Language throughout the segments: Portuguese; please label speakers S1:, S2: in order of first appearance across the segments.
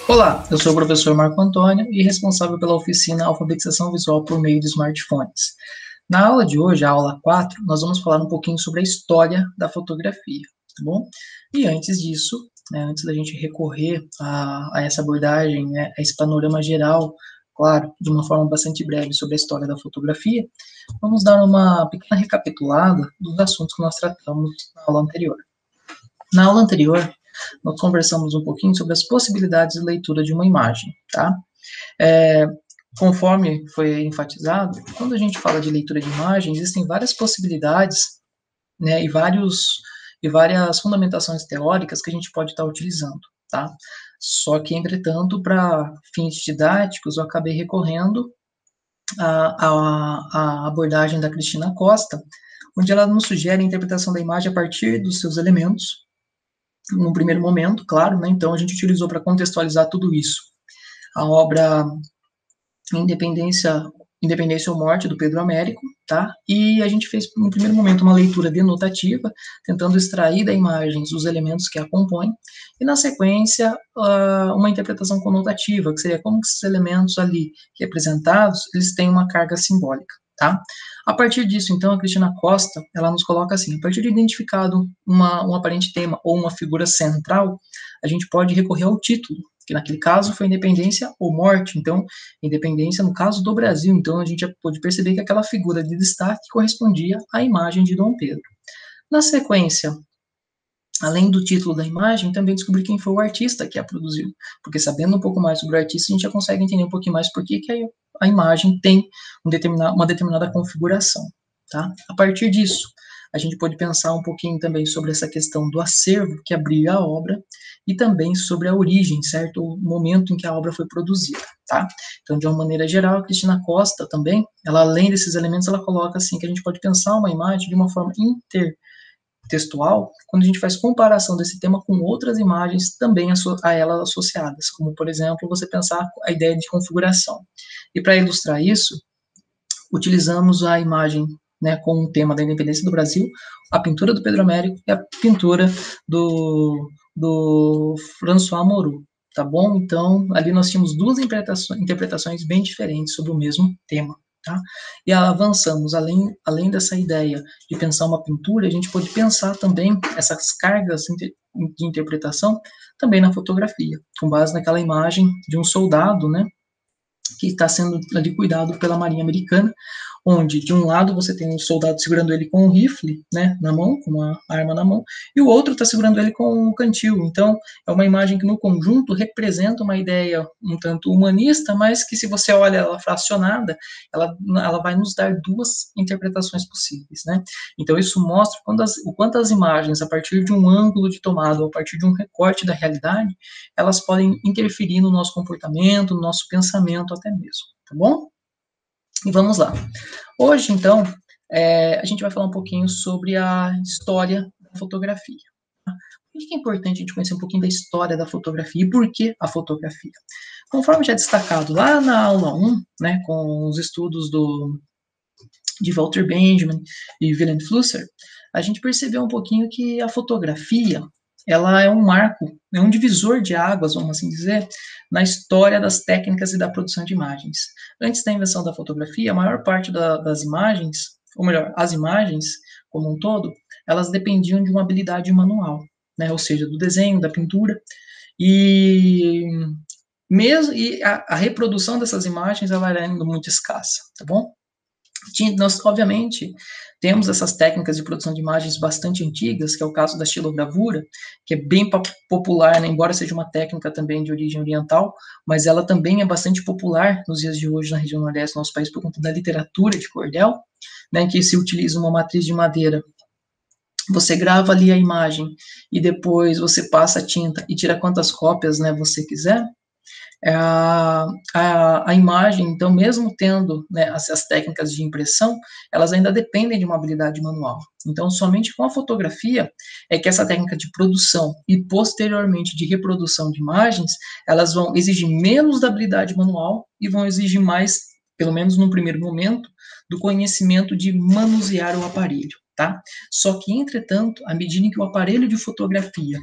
S1: Olá, eu sou o professor Marco Antônio e responsável pela oficina Alfabetização Visual por meio de smartphones. Na aula de hoje, a aula 4, nós vamos falar um pouquinho sobre a história da fotografia, tá bom? E antes disso, antes da gente recorrer a essa abordagem, a esse panorama geral, claro, de uma forma bastante breve sobre a história da fotografia, vamos dar uma pequena recapitulada dos assuntos que nós tratamos na aula anterior. Na aula anterior, nós conversamos um pouquinho sobre as possibilidades de leitura de uma imagem, tá? Conforme foi enfatizado, quando a gente fala de leitura de imagem, existem várias possibilidades, né, e várias fundamentações teóricas que a gente pode estar utilizando, tá? Só que, entretanto, para fins didáticos, eu acabei recorrendo à abordagem da Cristina Costa, onde ela nos sugere a interpretação da imagem a partir dos seus elementos, num primeiro momento, claro, né? Então a gente utilizou para contextualizar tudo isso a obra Independência ou Morte, do Pedro Américo, tá? E a gente fez, no primeiro momento, uma leitura denotativa, tentando extrair da imagem os elementos que a compõem, e na sequência, uma interpretação conotativa, que seria como que esses elementos ali representados, eles têm uma carga simbólica, tá? A partir disso, então, a Cristina Costa, ela nos coloca assim, a partir de identificado um aparente tema ou uma figura central, a gente pode recorrer ao título, que naquele caso foi Independência ou Morte, então, Independência no caso do Brasil, então a gente já pôde perceber que aquela figura de destaque correspondia à imagem de Dom Pedro. Na sequência, além do título da imagem, também descobri quem foi o artista que a produziu, porque sabendo um pouco mais sobre o artista, a gente já consegue entender um pouquinho mais por que a imagem tem uma determinada configuração, tá? A partir disso, a gente pode pensar um pouquinho também sobre essa questão do acervo que abriga a obra e também sobre a origem, certo? O momento em que a obra foi produzida, tá? Então, de uma maneira geral, a Cristina Costa também, ela além desses elementos, ela coloca assim que a gente pode pensar uma imagem de uma forma intertextual quando a gente faz comparação desse tema com outras imagens também a ela associadas, como, por exemplo, você pensar a ideia de configuração. E para ilustrar isso, utilizamos a imagem, né, com o tema da independência do Brasil, a pintura do Pedro Américo e a pintura do François Moreau, tá bom? Então, ali nós tínhamos duas interpretações bem diferentes sobre o mesmo tema, tá? E avançamos, além dessa ideia de pensar uma pintura, a gente pode pensar também essas cargas de interpretação também na fotografia, com base naquela imagem de um soldado, né, que está sendo ali cuidado pela Marinha Americana, onde de um lado você tem um soldado segurando ele com um rifle, né, na mão, com uma arma na mão, e o outro está segurando ele com um cantil. Então, é uma imagem que no conjunto representa uma ideia um tanto humanista, mas que se você olha ela fracionada, ela vai nos dar duas interpretações possíveis, né? Então, isso mostra o quanto as imagens, a partir de um ângulo de tomada, ou a partir de um recorte da realidade, elas podem interferir no nosso comportamento, no nosso pensamento até mesmo, tá bom? E vamos lá. Hoje, então, a gente vai falar um pouquinho sobre a história da fotografia. Por que é importante a gente conhecer um pouquinho da história da fotografia e por que a fotografia? Conforme já destacado lá na aula 1, né, com os estudos de Walter Benjamin e Wilhelm Flusser, a gente percebeu um pouquinho que a fotografia, ela é um marco, é um divisor de águas, vamos assim dizer, na história das técnicas e da produção de imagens. Antes da invenção da fotografia, a maior parte das imagens, ou melhor, as imagens como um todo, elas dependiam de uma habilidade manual, né, ou seja, do desenho, da pintura, e a reprodução dessas imagens ela era ainda muito escassa, tá bom? Nós, obviamente, temos essas técnicas de produção de imagens bastante antigas, que é o caso da estilogravura, que é bem popular, né, embora seja uma técnica também de origem oriental, mas ela também é bastante popular nos dias de hoje na região nordeste do nosso país por conta da literatura de cordel, né, em que se utiliza uma matriz de madeira. Você grava ali a imagem e depois você passa a tinta e tira quantas cópias, né, você quiser. A imagem, então, mesmo tendo, né, as técnicas de impressão, elas ainda dependem de uma habilidade manual. Então, somente com a fotografia é que essa técnica de produção e, posteriormente, de reprodução de imagens, elas vão exigir menos da habilidade manual e vão exigir mais, pelo menos no primeiro momento, do conhecimento de manusear o aparelho, tá? Só que, entretanto, à medida em que o aparelho de fotografia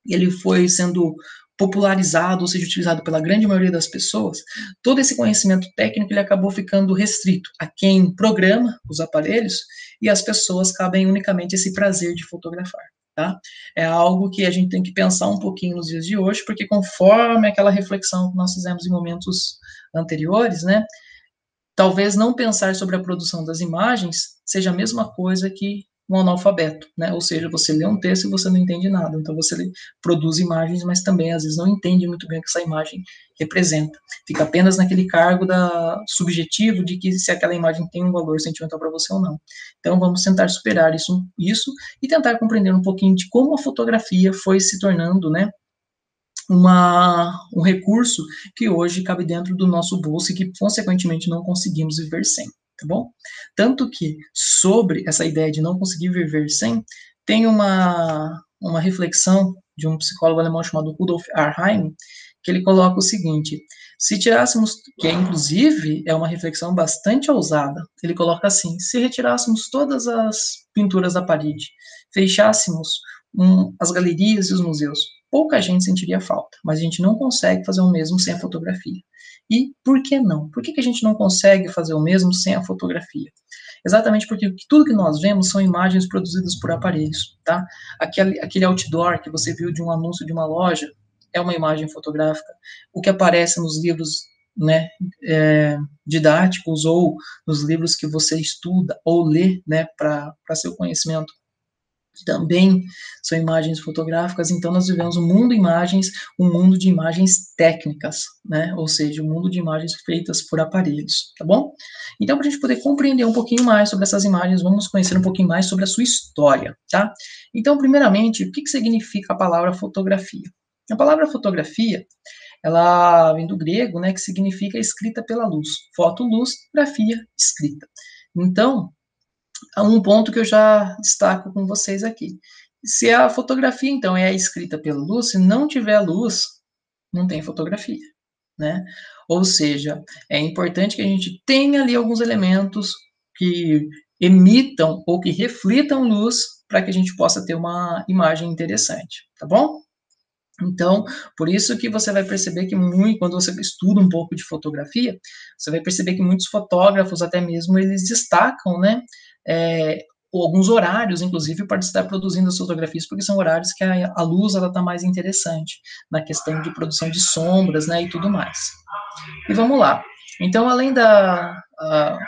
S1: ele foi sendo popularizado, ou seja, utilizado pela grande maioria das pessoas, todo esse conhecimento técnico ele acabou ficando restrito a quem programa os aparelhos e as pessoas cabem unicamente esse prazer de fotografar. Tá? É algo que a gente tem que pensar um pouquinho nos dias de hoje, porque conforme aquela reflexão que nós fizemos em momentos anteriores, né, talvez não pensar sobre a produção das imagens seja a mesma coisa que um analfabeto, né? Ou seja, você lê um texto e você não entende nada. Então você produz imagens, mas também às vezes não entende muito bem o que essa imagem representa. Fica apenas naquele cargo subjetivo de que se aquela imagem tem um valor sentimental para você ou não. Então vamos tentar superar isso e tentar compreender um pouquinho de como a fotografia foi se tornando, né, um recurso que hoje cabe dentro do nosso bolso e que, consequentemente, não conseguimos viver sem, tá bom? Tanto que, sobre essa ideia de não conseguir viver sem, tem uma reflexão de um psicólogo alemão chamado Rudolf Arnheim, que ele coloca o seguinte: se tirássemos, que inclusive é uma reflexão bastante ousada, ele coloca assim: se retirássemos todas as pinturas da parede, fechássemos as galerias e os museus, pouca gente sentiria falta, mas a gente não consegue fazer o mesmo sem a fotografia. E por que não? Por que a gente não consegue fazer o mesmo sem a fotografia? Exatamente porque tudo que nós vemos são imagens produzidas por aparelhos, tá? Aquele outdoor que você viu de um anúncio de uma loja é uma imagem fotográfica. O que aparece nos livros, né, didáticos ou nos livros que você estuda ou lê, né, para seu conhecimento, também são imagens fotográficas. Então nós vivemos um mundo de imagens técnicas, né? Ou seja, um mundo de imagens feitas por aparelhos, tá bom? Então, para a gente poder compreender um pouquinho mais sobre essas imagens, vamos conhecer um pouquinho mais sobre a sua história, tá? Então, primeiramente, o que significa a palavra fotografia? A palavra fotografia, ela vem do grego, né, que significa escrita pela luz. Foto, luz, grafia, escrita. Então, há um ponto que eu já destaco com vocês aqui. Se a fotografia, então, é escrita pela luz, se não tiver luz, não tem fotografia, né? Ou seja, é importante que a gente tenha ali alguns elementos que emitam ou que reflitam luz para que a gente possa ter uma imagem interessante, tá bom? Então, por isso que você vai perceber que quando você estuda um pouco de fotografia, você vai perceber que muitos fotógrafos, até mesmo, eles destacam, né, alguns horários, inclusive, para estar produzindo as fotografias, porque são horários que a luz está mais interessante, na questão de produção de sombras, né, e tudo mais. E vamos lá. Então, além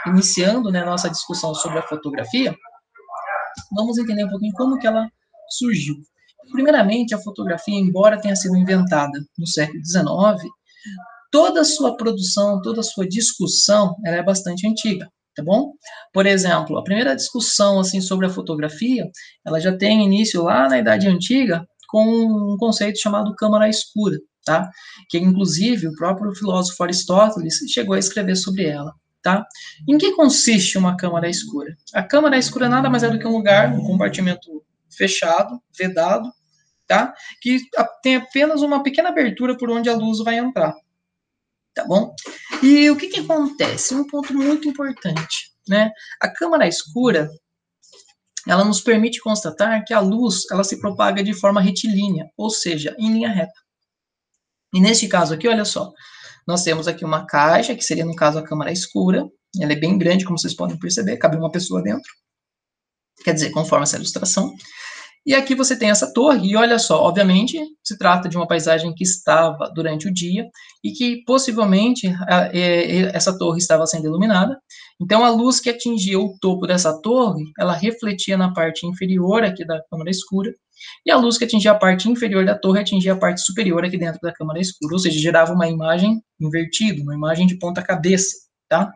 S1: iniciando, né, nossa discussão sobre a fotografia, vamos entender um pouquinho como que ela surgiu. Primeiramente, a fotografia, embora tenha sido inventada no século XIX, toda a sua produção, toda a sua discussão, ela é bastante antiga, tá bom? Por exemplo, a primeira discussão assim sobre a fotografia, ela já tem início lá na Idade Antiga com um conceito chamado câmara escura, tá? Que inclusive o próprio filósofo Aristóteles chegou a escrever sobre ela. Tá? Em que consiste uma câmara escura? A câmara escura nada mais é do que um lugar, um compartimento fechado, vedado, tá? Que tem apenas uma pequena abertura por onde a luz vai entrar, tá bom? E o que acontece? Um ponto muito importante, né? A câmara escura, ela nos permite constatar que a luz, ela se propaga de forma retilínea, ou seja, em linha reta. E neste caso aqui, olha só, nós temos aqui uma caixa, que seria, no caso, a câmara escura. Ela é bem grande, como vocês podem perceber, cabe uma pessoa dentro. Quer dizer, conforme essa ilustração. E aqui você tem essa torre, e olha só, obviamente, se trata de uma paisagem que estava durante o dia, e que, possivelmente, essa torre estava sendo iluminada. Então, a luz que atingia o topo dessa torre, ela refletia na parte inferior aqui da câmara escura, e a luz que atingia a parte inferior da torre atingia a parte superior aqui dentro da câmara escura, ou seja, gerava uma imagem invertida, uma imagem de ponta cabeça, tá?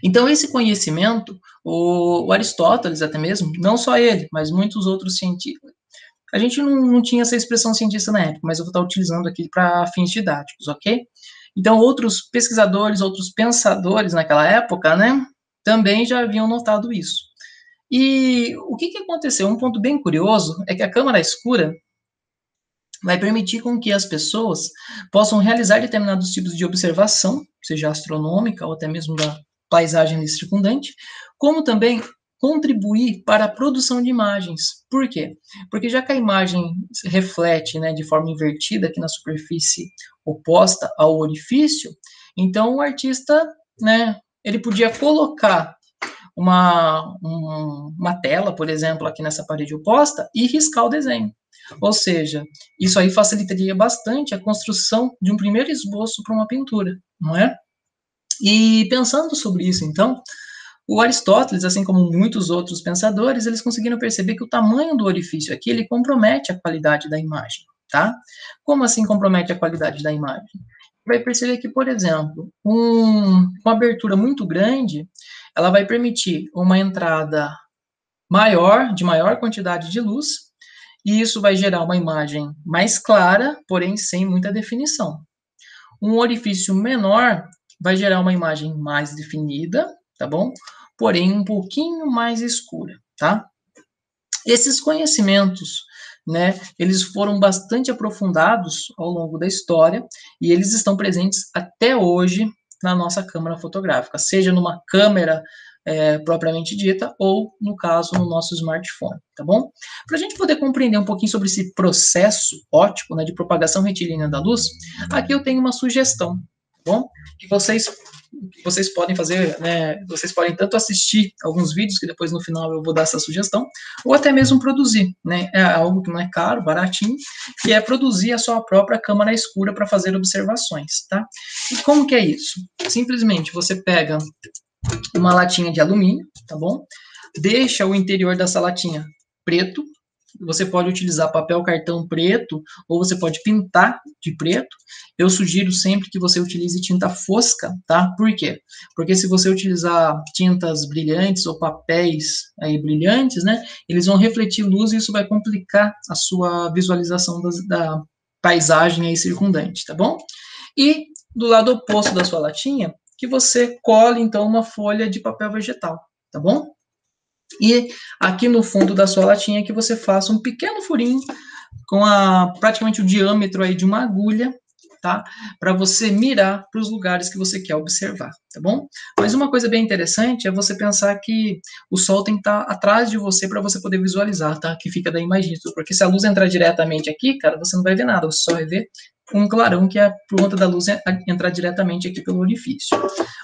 S1: Então, esse conhecimento, o Aristóteles até mesmo, não só ele, mas muitos outros cientistas, a gente não tinha essa expressão cientista na época, mas eu vou estar utilizando aqui para fins didáticos, ok? Então, outros pesquisadores, outros pensadores naquela época, né, também já haviam notado isso. E o que aconteceu? Um ponto bem curioso é que a câmara escura vai permitir com que as pessoas possam realizar determinados tipos de observação, seja astronômica ou até mesmo da paisagem circundante, como também contribuir para a produção de imagens. Por quê? Porque já que a imagem reflete, né, de forma invertida aqui na superfície oposta ao orifício, então o artista, né, ele podia colocar uma tela, por exemplo, aqui nessa parede oposta e riscar o desenho. Ou seja, isso aí facilitaria bastante a construção de um primeiro esboço para uma pintura, não é? E pensando sobre isso, então, o Aristóteles, assim como muitos outros pensadores, eles conseguiram perceber que o tamanho do orifício aqui, ele compromete a qualidade da imagem, tá? Como assim compromete a qualidade da imagem? Vai perceber que, por exemplo, uma abertura muito grande, ela vai permitir uma entrada maior, de maior quantidade de luz, e isso vai gerar uma imagem mais clara, porém sem muita definição. Um orifício menor vai gerar uma imagem mais definida, tá bom? Porém um pouquinho mais escura, tá? Esses conhecimentos, né, eles foram bastante aprofundados ao longo da história e eles estão presentes até hoje na nossa câmera fotográfica, seja numa câmera propriamente dita ou, no caso, no nosso smartphone, tá bom? Para a gente poder compreender um pouquinho sobre esse processo óptico, né, de propagação retilínea da luz, aqui eu tenho uma sugestão, tá bom? Que vocês podem fazer, né, vocês podem tanto assistir alguns vídeos, que depois no final eu vou dar essa sugestão, ou até mesmo produzir, né, é algo que não é caro, baratinho, que é produzir a sua própria câmara escura para fazer observações, tá? E como que é isso? Simplesmente você pega uma latinha de alumínio, tá bom? Deixa o interior dessa latinha preto. Você pode utilizar papel cartão preto ou você pode pintar de preto. Eu sugiro sempre que você utilize tinta fosca, tá? Por quê? Porque se você utilizar tintas brilhantes ou papéis aí brilhantes, né? Eles vão refletir luz e isso vai complicar a sua visualização da paisagem aí circundante, tá bom? E do lado oposto da sua latinha, que você cole, então, uma folha de papel vegetal, tá bom? E aqui no fundo da sua latinha que você faça um pequeno furinho com praticamente o diâmetro aí de uma agulha, tá? Para você mirar para os lugares que você quer observar, tá bom? Mas uma coisa bem interessante é você pensar que o sol tem que estar atrás de você para você poder visualizar, tá? Que fica daí mais nítido, porque se a luz entrar diretamente aqui, cara, você não vai ver nada, você só vai ver um clarão que é por conta da luz entrar diretamente aqui pelo orifício.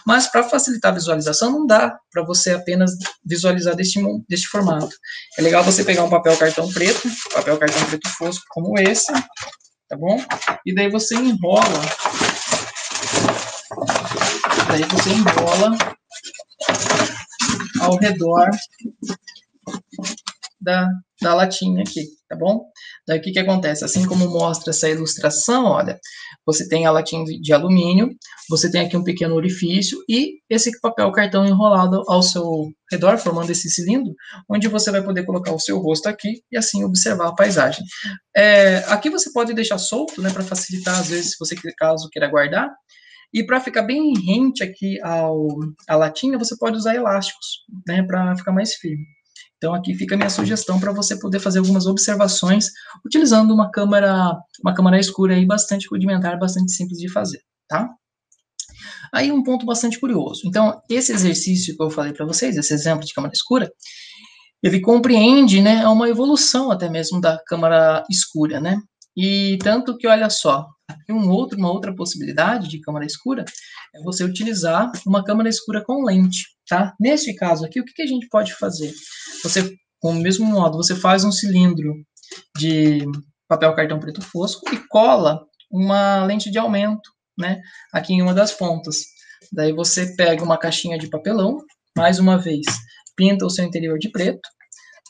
S1: Mas para facilitar a visualização, não dá para você apenas visualizar deste formato. É legal você pegar um papel cartão preto fosco como esse, tá bom? E daí você enrola ao redor da latinha aqui, tá bom? Daí o que acontece? Assim como mostra essa ilustração, olha, você tem a latinha de alumínio, você tem aqui um pequeno orifício e esse papel cartão enrolado ao seu redor, formando esse cilindro, onde você vai poder colocar o seu rosto aqui e assim observar a paisagem. Aqui você pode deixar solto, né, para facilitar, às vezes, se você caso queira guardar. E para ficar bem rente aqui à latinha, você pode usar elásticos, né, para ficar mais firme. Então, aqui fica a minha sugestão para você poder fazer algumas observações utilizando uma câmera escura aí bastante rudimentar, bastante simples de fazer, tá? Aí um ponto bastante curioso. Então, esse exercício que eu falei para vocês, esse exemplo de câmera escura, ele compreende, né, uma evolução até mesmo da câmera escura, né? E tanto que, olha só, aqui uma outra possibilidade de câmera escura é você utilizar uma câmera escura com lente, tá? Neste caso aqui, o que a gente pode fazer? Você, com o mesmo modo, você faz um cilindro de papel cartão preto fosco e cola uma lente de aumento, né, aqui em uma das pontas. Daí você pega uma caixinha de papelão, mais uma vez, pinta o seu interior de preto,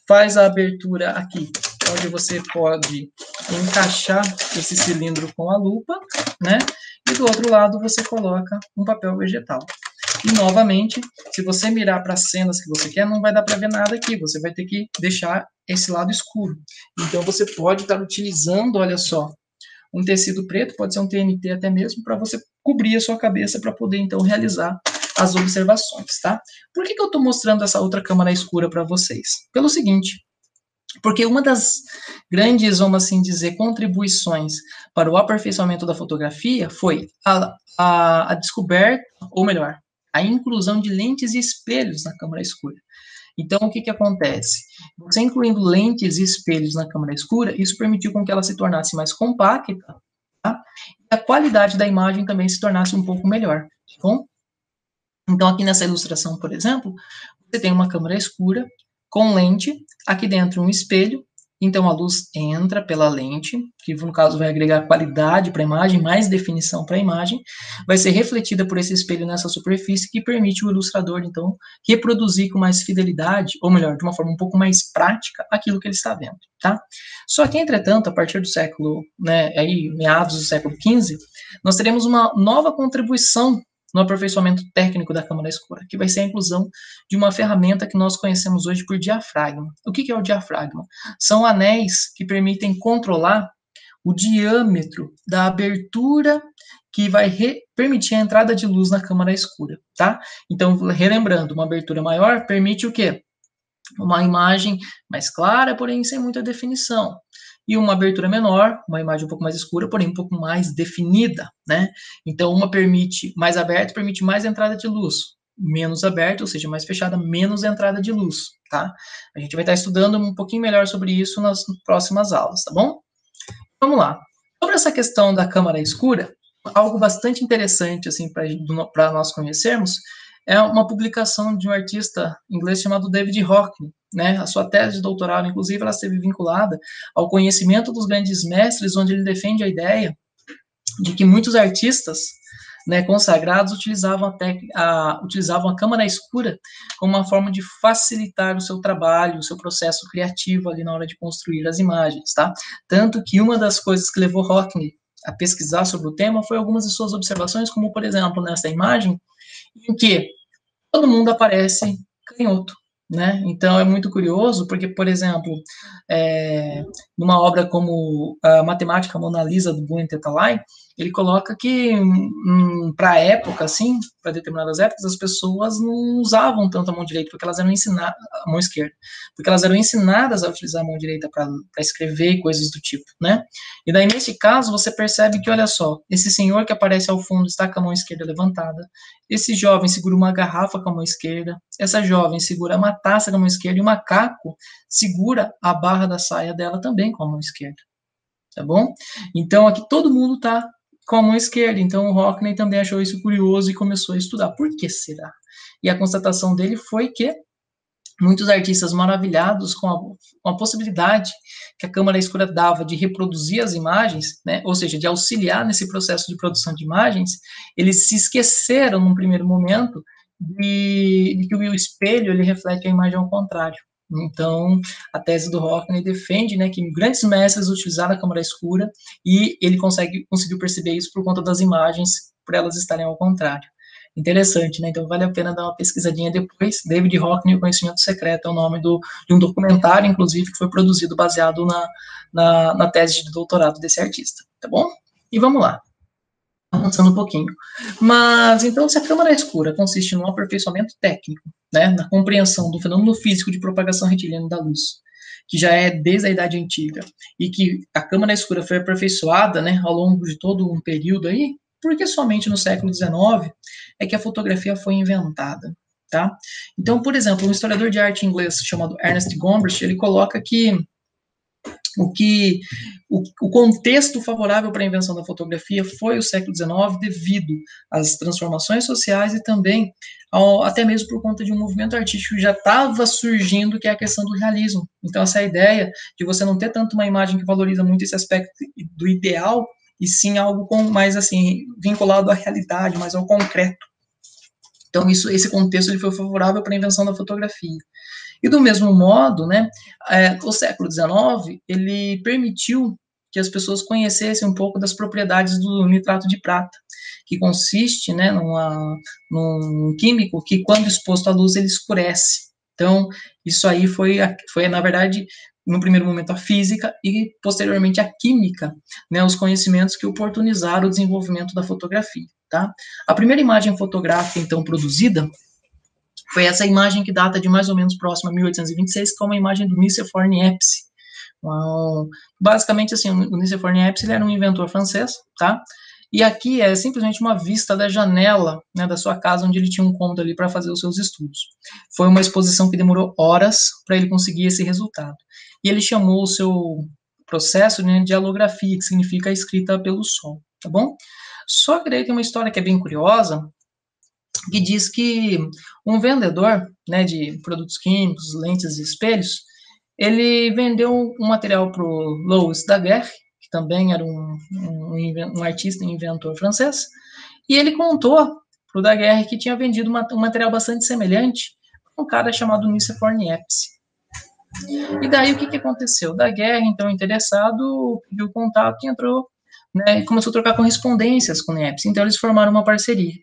S1: faz a abertura aqui, onde você pode encaixar esse cilindro com a lupa, né? E do outro lado você coloca um papel vegetal. E novamente, se você mirar para as cenas que você quer, não vai dar para ver nada aqui, você vai ter que deixar esse lado escuro. Então você pode estar utilizando, olha só, um tecido preto, pode ser um TNT até mesmo, para você cobrir a sua cabeça para poder então realizar as observações, tá? Por que eu estou mostrando essa outra câmara escura para vocês? Pelo seguinte, porque uma das grandes, vamos assim dizer, contribuições para o aperfeiçoamento da fotografia foi a descoberta, ou melhor, a inclusão de lentes e espelhos na câmara escura. Então, o que que acontece? Você incluindo lentes e espelhos na câmara escura, isso permitiu com que ela se tornasse mais compacta, tá? E a qualidade da imagem também se tornasse um pouco melhor, tá bom? Então, aqui nessa ilustração, por exemplo, você tem uma câmera escura com lente, aqui dentro um espelho, então a luz entra pela lente, que no caso vai agregar qualidade para a imagem, mais definição para a imagem, vai ser refletida por esse espelho nessa superfície, que permite o ilustrador, então, reproduzir com mais fidelidade, ou melhor, de uma forma um pouco mais prática, aquilo que ele está vendo, tá? Só que, entretanto, a partir do século, né, aí, meados do século XV, nós teremos uma nova contribuição no aperfeiçoamento técnico da câmara escura, que vai ser a inclusão de uma ferramenta que nós conhecemos hoje por diafragma. O que é o diafragma? São anéis que permitem controlar o diâmetro da abertura que vai permitir a entrada de luz na câmara escura, tá? Então, relembrando, uma abertura maior permite o quê? Uma imagem mais clara, porém sem muita definição. E uma abertura menor, uma imagem um pouco mais escura, porém um pouco mais definida, né? Então, uma permite mais aberta, permite mais entrada de luz. Menos aberta, ou seja, mais fechada, menos entrada de luz, tá? A gente vai estar estudando um pouquinho melhor sobre isso nas próximas aulas, tá bom? Vamos lá. Sobre essa questão da câmara escura, algo bastante interessante, assim, para nós conhecermos, é uma publicação de um artista inglês chamado David Hockney, né? A sua tese de doutorado, inclusive, ela esteve vinculada ao conhecimento dos grandes mestres, onde ele defende a ideia de que muitos artistas, né, consagrados utilizavam a câmara escura como uma forma de facilitar o seu trabalho, o seu processo criativo ali na hora de construir as imagens, tá? Tanto que uma das coisas que levou Hockney a pesquisar sobre o tema foi algumas de suas observações, como, por exemplo, nessa imagem, em que todo mundo aparece canhoto, né? Então é muito curioso, porque, por exemplo, numa obra como a Matemática Mona Lisa, do Blumenthal, ele coloca que, para a época, assim, para determinadas épocas, as pessoas não usavam tanto a mão direita, porque elas eram ensinadas, a mão esquerda, porque elas eram ensinadas a utilizar a mão direita para escrever e coisas do tipo, né? E daí, nesse caso, você percebe que, olha só, esse senhor que aparece ao fundo está com a mão esquerda levantada, esse jovem segura uma garrafa com a mão esquerda, essa jovem segura uma taça com a mão esquerda, e o macaco segura a barra da saia dela também com a mão esquerda, tá bom? Então, aqui todo mundo está com a mão esquerda, então o Hockney também achou isso curioso e começou a estudar. Por que será? E a constatação dele foi que muitos artistas maravilhados com a possibilidade que a câmara escura dava de reproduzir as imagens, né, ou seja, de auxiliar nesse processo de produção de imagens, eles se esqueceram, num primeiro momento, de que o espelho ele reflete a imagem ao contrário. Então, a tese do Hockney defende, né, que grandes mestres utilizaram a câmara escura e ele conseguiu perceber isso por conta das imagens, por elas estarem ao contrário. Interessante, né? Então, vale a pena dar uma pesquisadinha depois. David Hockney, O Conhecimento Secreto, é o nome de um documentário, inclusive, que foi produzido baseado na tese de doutorado desse artista, tá bom? E vamos lá. Avançando um pouquinho. Mas, então, se a câmara escura consiste num aperfeiçoamento técnico, né, na compreensão do fenômeno físico de propagação retilínea da luz, que já é desde a Idade Antiga, e que a câmara escura foi aperfeiçoada, né, ao longo de todo um período aí, porque somente no século XIX é que a fotografia foi inventada, tá? Então, por exemplo, um historiador de arte inglês chamado Ernest Gombrich, ele coloca que o contexto favorável para a invenção da fotografia foi o século XIX, devido às transformações sociais e também até mesmo por conta de um movimento artístico que já estava surgindo, que é a questão do realismo. Então, essa ideia de você não ter tanto uma imagem que valoriza muito esse aspecto do ideal, e sim algo mais assim vinculado à realidade, mais ao concreto. Então, esse contexto ele foi favorável para a invenção da fotografia. E do mesmo modo, né, o século XIX, ele permitiu que as pessoas conhecessem um pouco das propriedades do nitrato de prata, que consiste, né, num químico que, quando exposto à luz, ele escurece. Então, isso aí foi na verdade, no primeiro momento, a física e, posteriormente, a química, né, os conhecimentos que oportunizaram o desenvolvimento da fotografia, tá? A primeira imagem fotográfica, então, produzida, foi essa imagem que data de mais ou menos próxima a 1826, que é uma imagem do Nicéphore Niepce. Basicamente, assim, o Nicéphore Niepce, ele era um inventor francês, tá? e aqui é simplesmente uma vista da janela, né, da sua casa, onde ele tinha um cômodo ali para fazer os seus estudos. Foi uma exposição que demorou horas para ele conseguir esse resultado. E ele chamou o seu processo, né, de halografia, que significa a escrita pelo sol, tá bom? Só que daí tem uma história que é bem curiosa, que diz que um vendedor, né, de produtos químicos, lentes e espelhos, ele vendeu um material para o Louis Daguerre, que também era um artista e inventor francês, e ele contou para o Daguerre que tinha vendido um material bastante semelhante a um cara chamado Nicéphore Niepce. E daí o que aconteceu? O Daguerre, então interessado, pediu contato e entrou, né, e começou a trocar correspondências com o Niepce. Então eles formaram uma parceria.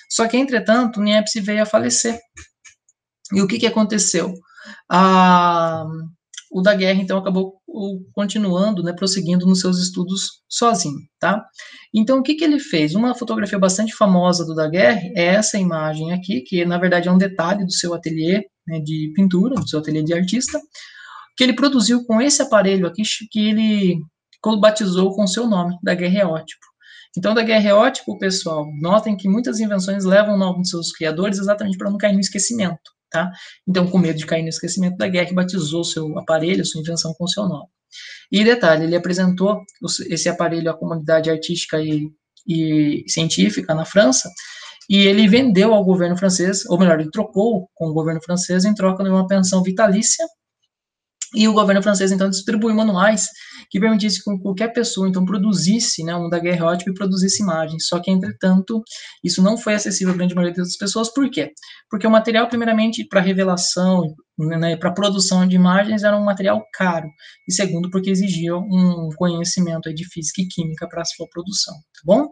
S1: Só que, entretanto, o Niepce veio a falecer. E o que aconteceu? O Daguerre, então, acabou continuando, né, prosseguindo nos seus estudos sozinho, tá? Então, o que ele fez? Uma fotografia bastante famosa do Daguerre é essa imagem aqui, que, na verdade, é um detalhe do seu ateliê, né, de pintura, do seu ateliê de artista, que ele produziu com esse aparelho aqui, que ele batizou com o seu nome, daguerreótipo. Então, daguerreótipo, pessoal, notem que muitas invenções levam o nome de seus criadores exatamente para não cair no esquecimento, tá? Então, com medo de cair no esquecimento, Daguerre batizou seu aparelho, sua invenção com seu nome. E detalhe, ele apresentou esse aparelho à comunidade artística e científica na França, e ele vendeu ao governo francês, ou melhor, ele trocou com o governo francês em troca de uma pensão vitalícia. E o governo francês, então, distribuiu manuais que permitissem que qualquer pessoa, então, produzisse, né, um daguerreótipo e produzisse imagens. Só que, entretanto, isso não foi acessível à grande maioria das pessoas. Por quê? Porque o material, primeiramente, para revelação, né, para produção de imagens, era um material caro. E segundo, porque exigia um conhecimento aí de física e química para a sua produção, tá bom?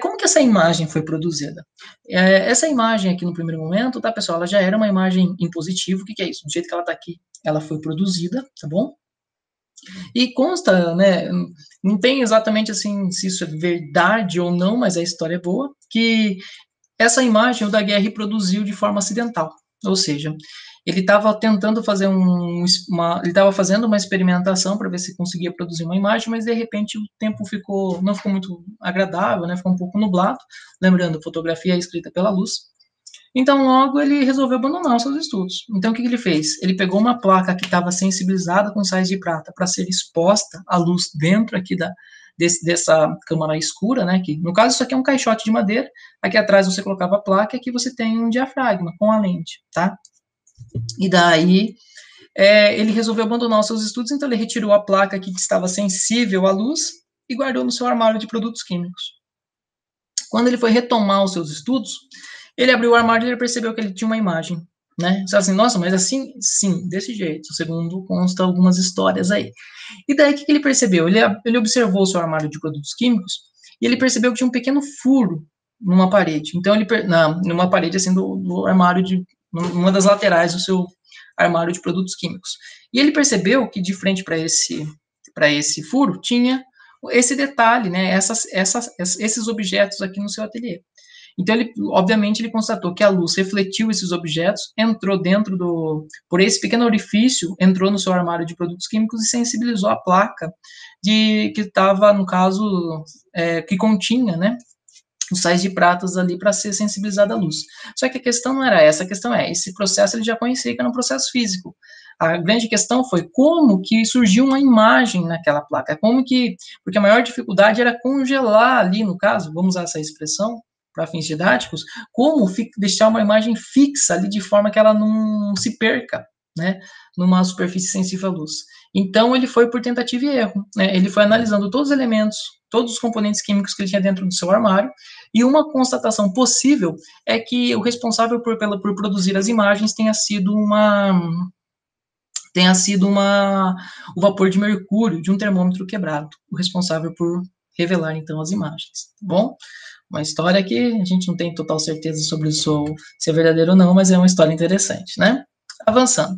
S1: Como que essa imagem foi produzida? Essa imagem aqui no primeiro momento, tá, pessoal, ela já era uma imagem em positivo. O que é isso? Do jeito que ela está aqui, ela foi produzida, tá bom? E consta, né, não tem exatamente assim se isso é verdade ou não, mas a história é boa, que essa imagem o Daguerre produziu de forma acidental, ou seja, ele estava tentando fazer ele estava fazendo uma experimentação para ver se conseguia produzir uma imagem, mas de repente o tempo não ficou muito agradável, né? Ficou um pouco nublado. Lembrando, fotografia é escrita pela luz. Então, logo ele resolveu abandonar os seus estudos. Então, o que ele fez? Ele pegou uma placa que estava sensibilizada com sais de prata para ser exposta à luz dentro aqui dessa câmara escura, né? Que, no caso, isso aqui é um caixote de madeira. Aqui atrás você colocava a placa e aqui você tem um diafragma com a lente, tá? E daí ele resolveu abandonar os seus estudos, então ele retirou a placa aqui que estava sensível à luz e guardou no seu armário de produtos químicos. Quando ele foi retomar os seus estudos, ele abriu o armário e ele percebeu que ele tinha uma imagem, né? Você fala assim, nossa, mas assim? Sim, desse jeito, segundo consta algumas histórias aí. E daí, o que ele percebeu? Ele observou o seu armário de produtos químicos e ele percebeu que tinha um pequeno furo numa parede. Então, numa parede, assim, do armário, numa das laterais do seu armário de produtos químicos. E ele percebeu que, de frente para esse furo, tinha esse detalhe, né? Esses objetos aqui no seu ateliê. Então, obviamente, ele constatou que a luz refletiu esses objetos, entrou por esse pequeno orifício, entrou no seu armário de produtos químicos e sensibilizou a placa que estava, no caso, que continha, né, os sais de pratas ali para ser sensibilizada à luz. Só que a questão não era essa, a questão esse processo ele já conhecia que era um processo físico. A grande questão foi como que surgiu uma imagem naquela placa, porque a maior dificuldade era congelar ali, no caso, vamos usar essa expressão, para fins didáticos, como deixar uma imagem fixa ali de forma que ela não se perca, né, numa superfície sensível à luz. Então, ele foi por tentativa e erro, né, ele foi analisando todos os elementos, todos os componentes químicos que ele tinha dentro do seu armário, e uma constatação possível é que o responsável por produzir as imagens tenha sido o vapor de mercúrio de um termômetro quebrado, o responsável por revelar, então, as imagens, tá bom? Uma história que a gente não tem total certeza sobre isso, se é verdadeiro ou não, mas é uma história interessante, né? Avançando.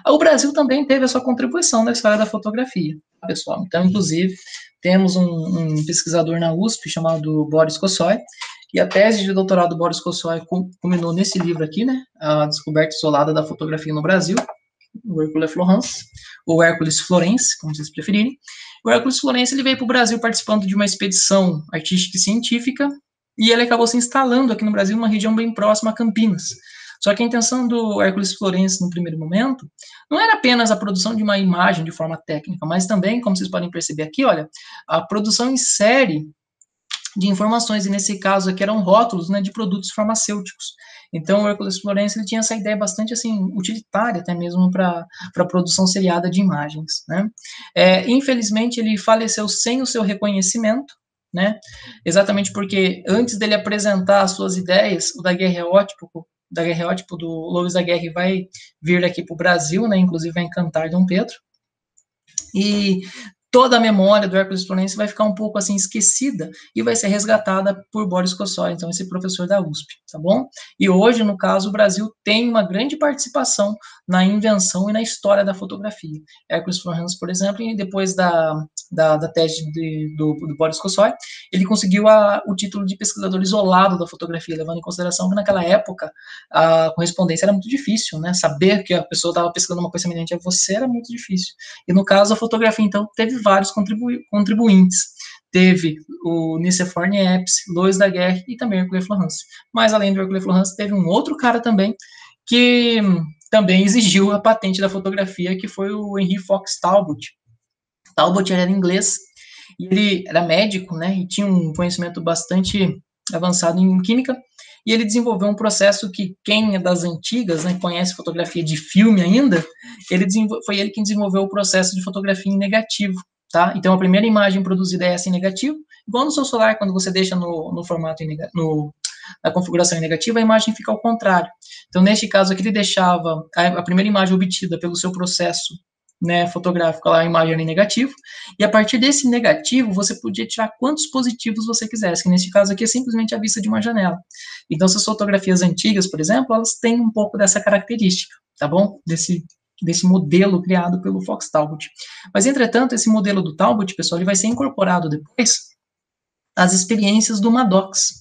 S1: O Brasil também teve a sua contribuição na história da fotografia, pessoal. Então, inclusive, temos um pesquisador na USP chamado Boris Kosoy, e a tese de doutorado do Boris Kosoy culminou nesse livro aqui, né? A Descoberta Isolada da Fotografia no Brasil. o Hercule Florence, ou Hércules Florence, como vocês preferirem. O Hércules Florence ele veio para o Brasil participando de uma expedição artística e científica, e ele acabou se instalando aqui no Brasil, numa região bem próxima a Campinas. Só que a intenção do Hércules Florence, no primeiro momento, não era apenas a produção de uma imagem de forma técnica, mas também, como vocês podem perceber aqui, olha, a produção em série de informações, e nesse caso aqui eram rótulos, né, de produtos farmacêuticos. Então, o Hércules Florence ele tinha essa ideia bastante assim utilitária, até mesmo para a produção seriada de imagens, né? Infelizmente, ele faleceu sem o seu reconhecimento, né? Exatamente porque antes dele apresentar as suas ideias, o daguerreótipo do Louis Daguerre vai vir aqui para o Brasil, né? Inclusive vai encantar Dom Pedro. E toda a memória do Hércules Florence vai ficar um pouco assim esquecida e vai ser resgatada por Boris Kossor, então esse professor da USP, tá bom? E hoje, no caso, o Brasil tem uma grande participação na invenção e na história da fotografia. Hércules Florence, por exemplo, depois da tese do Boris Kossor, ele conseguiu o título de pesquisador isolado da fotografia, levando em consideração que naquela época a correspondência era muito difícil, né? Saber que a pessoa estava pesquisando uma coisa semelhante a você era muito difícil. E no caso, a fotografia, então, teve vários contribuintes. Teve o Nicéphore Niepce, Louis Daguerre e também Hercule Florence. Mas, além do Hercule Florence, teve um outro cara também que também exigiu a patente da fotografia, que foi o Henry Fox Talbot. Talbot era inglês, e ele era médico, né, e tinha um conhecimento bastante avançado em química, e ele desenvolveu um processo que quem é das antigas, né, conhece fotografia de filme ainda, foi ele quem desenvolveu o processo de fotografia em negativo, tá? Então, a primeira imagem produzida é essa em negativo, igual no seu celular, quando você deixa no formato na configuração em negativo, a imagem fica ao contrário. Então, neste caso aqui, ele deixava a primeira imagem obtida pelo seu processo, né, fotográfico, lá a imagem era em negativo, e a partir desse negativo, você podia tirar quantos positivos você quisesse, que nesse caso aqui é simplesmente a vista de uma janela. Então, essas fotografias antigas, por exemplo, elas têm um pouco dessa característica, tá bom? Desse modelo criado pelo Fox Talbot. Mas, entretanto, esse modelo do Talbot, pessoal, ele vai ser incorporado depois às experiências do Maddox.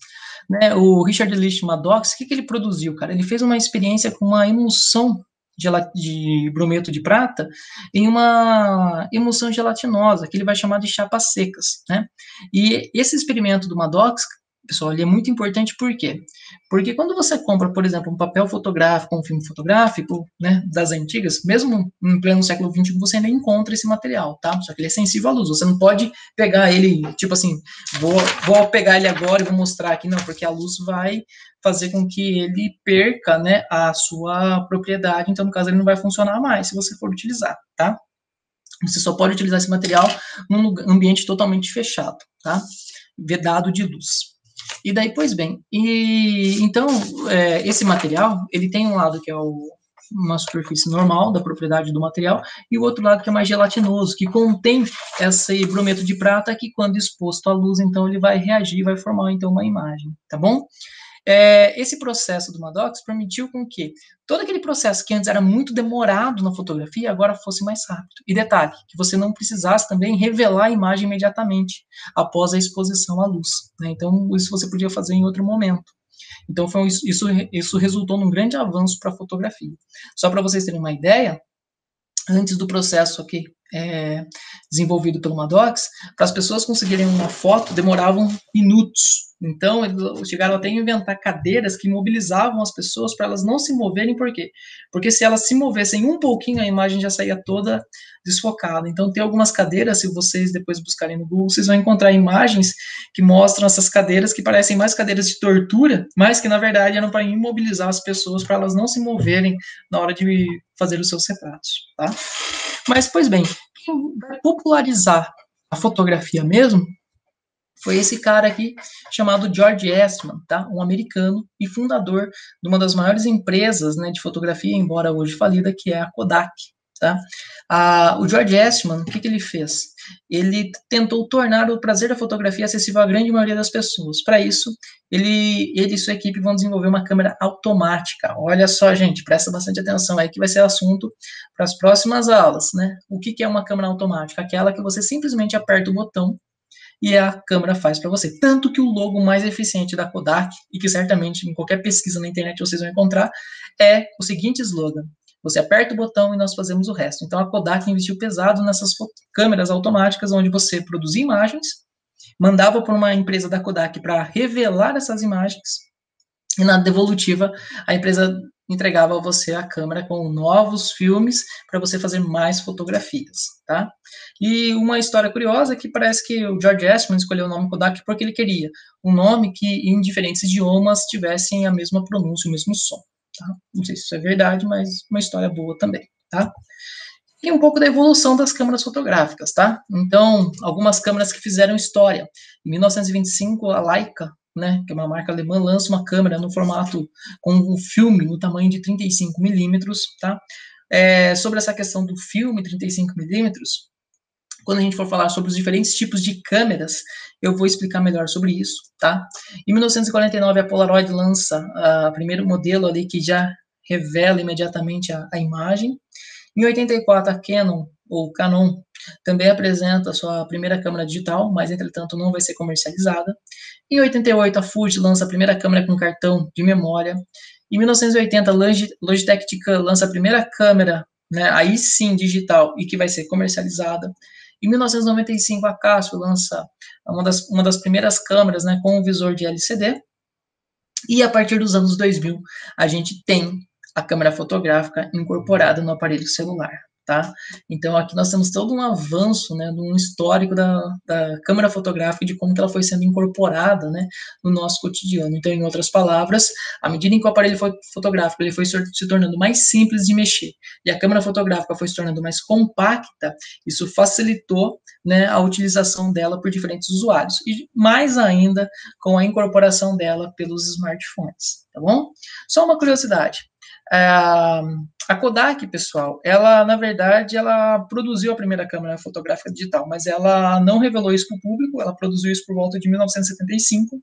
S1: Né? O Richard Elich Maddox, o que ele produziu, cara? Ele fez uma experiência com uma emulsão de brometo de prata em uma emulsão gelatinosa, que ele vai chamar de chapas secas, né? E esse experimento do Maddox, pessoal, ele é muito importante, por quê? Porque quando você compra, por exemplo, um papel fotográfico, um filme fotográfico, né, das antigas, mesmo em pleno século XXI, você ainda encontra esse material, tá? Só que ele é sensível à luz, você não pode pegar ele, tipo assim, vou pegar ele agora e vou mostrar aqui, não, porque a luz vai fazer com que ele perca, né, a sua propriedade, então, no caso, ele não vai funcionar mais se você for utilizar, tá? Você só pode utilizar esse material num ambiente totalmente fechado, tá? Vedado de luz. E daí, pois bem, então, esse material, ele tem um lado que é uma superfície normal da propriedade do material, e o outro lado que é mais gelatinoso, que contém esse brometo de prata, que quando exposto à luz, então, ele vai reagir, vai formar, então, uma imagem, tá bom? Esse processo do Maddox permitiu com que todo aquele processo que antes era muito demorado na fotografia, agora fosse mais rápido. E detalhe, que você não precisasse também revelar a imagem imediatamente após a exposição à luz, né? Então, isso você podia fazer em outro momento. Então, isso resultou num grande avanço para a fotografia. Só para vocês terem uma ideia, antes do processo aqui desenvolvido pelo Maddox, para as pessoas conseguirem uma foto, demoravam minutos. Então, eles chegaram até a inventar cadeiras que imobilizavam as pessoas para elas não se moverem, por quê? Porque se elas se movessem um pouquinho, a imagem já saía toda desfocada. Então, tem algumas cadeiras, se vocês depois buscarem no Google, vocês vão encontrar imagens que mostram essas cadeiras que parecem mais cadeiras de tortura, mas que, na verdade, eram para imobilizar as pessoas, para elas não se moverem na hora de fazer os seus retratos, tá? Mas, pois bem, quem vai popularizar a fotografia mesmo foi esse cara aqui, chamado George Eastman, tá? Um americano e fundador de uma das maiores empresas, né, de fotografia, embora hoje falida, que é a Kodak, tá? O George Eastman, o que ele fez? Ele tentou tornar o prazer da fotografia acessível à grande maioria das pessoas. Para isso, ele e sua equipe vão desenvolver uma câmera automática. Olha só, gente, presta bastante atenção aí que vai ser assunto para as próximas aulas, né? O que é uma câmera automática? Aquela que você simplesmente aperta o botão e a câmera faz para você. Tanto que o logo mais eficiente da Kodak, e que certamente em qualquer pesquisa na internet vocês vão encontrar, é o seguinte slogan: Você aperta o botão e nós fazemos o resto. Então, a Kodak investiu pesado nessas câmeras automáticas, onde você produzia imagens, mandava para uma empresa da Kodak para revelar essas imagens, e na devolutiva, a empresa entregava a você a câmera com novos filmes para você fazer mais fotografias, tá? E uma história curiosa é que parece que o George Eastman escolheu o nome Kodak porque ele queria um nome que em diferentes idiomas tivessem a mesma pronúncia, o mesmo som, tá? Não sei se isso é verdade, mas uma história boa também, tá? E um pouco da evolução das câmeras fotográficas, tá? Então, algumas câmeras que fizeram história. Em 1925, a Leica, né, que é uma marca alemã, lança uma câmera no formato com um filme no tamanho de 35 milímetros, tá? Sobre essa questão do filme 35 milímetros, quando a gente for falar sobre os diferentes tipos de câmeras, eu vou explicar melhor sobre isso, tá? Em 1949, a Polaroid lança o primeiro modelo ali que já revela imediatamente a imagem. Em 84, a Canon, ou Canon, também apresenta a sua primeira câmera digital, mas, entretanto, não vai ser comercializada. Em 88, a Fuji lança a primeira câmera com cartão de memória. Em 1980, a Logitech Tican lança a primeira câmera, né, aí sim, digital, e que vai ser comercializada. Em 1995, a Casio lança uma das primeiras câmeras, né, com um visor de LCD. E a partir dos anos 2000, a gente tem a câmera fotográfica incorporada no aparelho celular, tá? Então, aqui nós temos todo um avanço, né, um histórico da câmera fotográfica, de como que ela foi sendo incorporada, né, no nosso cotidiano. Então, em outras palavras, à medida em que o aparelho fotográfico ele foi se tornando mais simples de mexer, e a câmera fotográfica foi se tornando mais compacta, isso facilitou, né, a utilização dela por diferentes usuários, e mais ainda com a incorporação dela pelos smartphones, tá bom? Só uma curiosidade, a Kodak, pessoal, ela, na verdade, ela produziu a primeira câmera fotográfica digital, mas ela não revelou isso para o público, ela produziu isso por volta de 1975,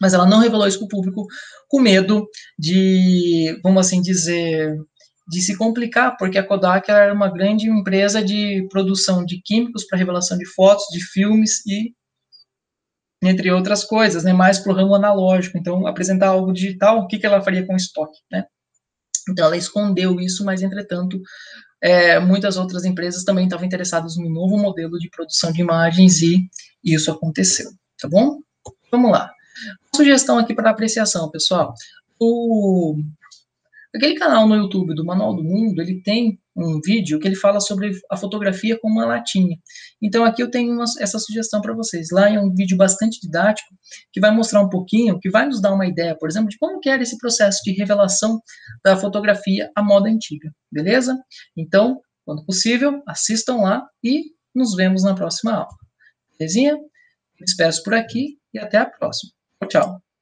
S1: mas ela não revelou isso para o público com medo de, vamos assim dizer, de se complicar, porque a Kodak era uma grande empresa de produção de químicos para revelação de fotos, de filmes e entre outras coisas, né, mais para o ramo analógico. Então, apresentar algo digital, o que ela faria com o estoque, né? Então, ela escondeu isso, mas, entretanto, muitas outras empresas também estavam interessadas no novo modelo de produção de imagens e isso aconteceu, tá bom? Vamos lá. Sugestão aqui para apreciação, pessoal. Aquele canal no YouTube do Manual do Mundo, ele tem um vídeo que ele fala sobre a fotografia com uma latinha. Então, aqui eu tenho essa sugestão para vocês. Lá é um vídeo bastante didático, que vai mostrar um pouquinho, que vai nos dar uma ideia, por exemplo, de como que era esse processo de revelação da fotografia à moda antiga, beleza? Então, quando possível, assistam lá e nos vemos na próxima aula. Belezinha? Me despeço por aqui e até a próxima. Tchau, tchau.